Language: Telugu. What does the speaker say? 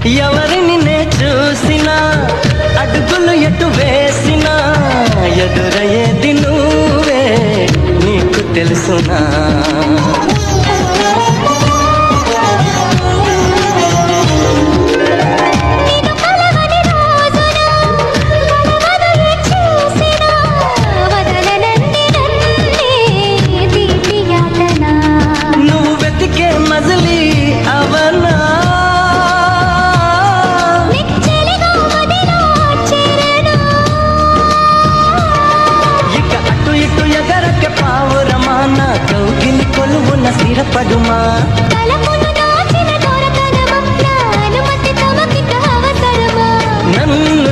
ఎవరిని నే చూసినా అడుగులు ఎటు వేసినా ఎదురయ్యేది నువ్వే నీకు తెలుసునా స్థిరపడుమా నన్ను